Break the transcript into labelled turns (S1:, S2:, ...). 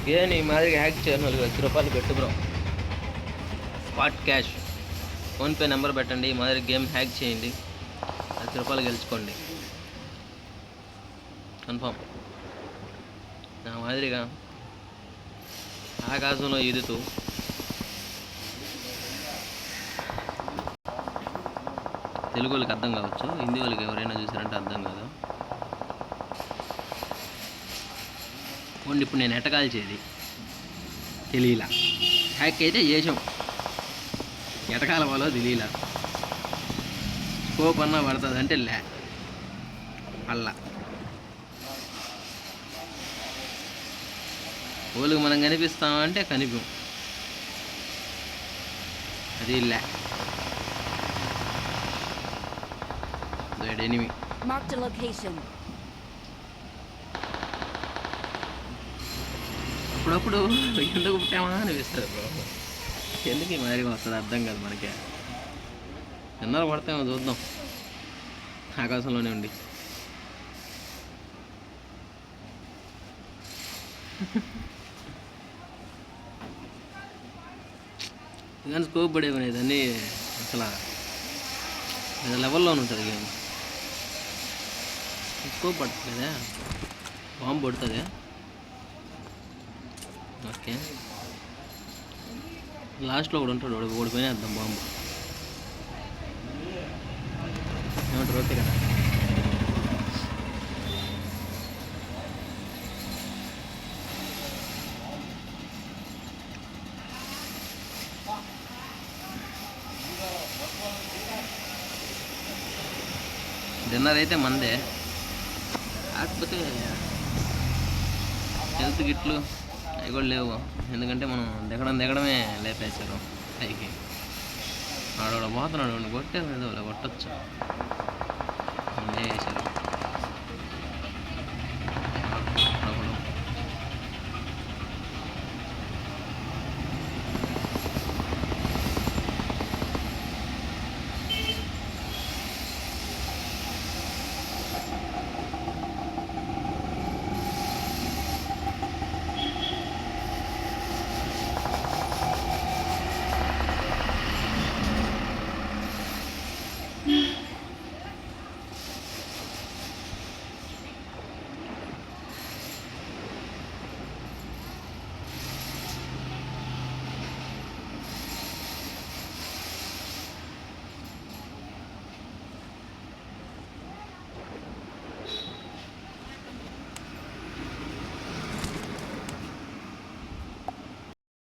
S1: Game ఈ మాదిరిగా hack చేయను 10 రూపాయలు పెట్టు bro. Spot cash PhonePe number పెట్టండి. ఈ మాదిరి గేమ్ హ్యాక్ చేయండి, 10 రూపాయలు గెలుచుకోండి కన్ఫామ్. నా మాదిరిగా ఆకాశంలో ఈదుతూ తెలుగు వాళ్ళకి అర్థం కావచ్చు, హిందీ వాళ్ళకి ఎవరైనా చూసారంటే అర్థం కాదు. ఇప్పుడు నేను ఎటకాల్చేది తెలియలా, హ్యాక్ అయితే చేసాం, ఎటకాల వాళ్ళో తెలియలా. స్కోప్ అన్నా పడుతుంది అంటే లే అల్లా వాళ్ళకి మనం కనిపిస్తామంటే కనిపం, అది లే ఎనిమి.
S2: Marked a location.
S1: అప్పుడప్పుడు ఎందుకు పుట్టామా అనిపిస్తుంది బ్రో. ఎందుకు ఈ మాదిరిగా వస్తుంది అర్థం కాదు మనకే. ఎన్నో పడతామో చూద్దాం ఆకాశంలోనే ఉండి. కానీ స్కోప్ పడేవి అన్నీ అసలు లెవెల్లోనే ఉంటుంది గేమ్. స్కోప్ పడుతుందా, బాంబు పడుతుంది. ఓకే, లాస్ట్లో కూడా ఉంటాడు, ఓడిపోయినా వేద్దాం బాంబు. ఏమంటారు? ఓకే కదా. డిన్నర్ అయితే మందే, కాకపోతే హెల్త్ గిట్లు అవి కూడా లేవు. ఎందుకంటే మనం దిగడమే లేపేశారు పైకి. ఆడవాడు పోతున్నాడు, కొట్టే మీద కొట్టచ్చు వేసారు.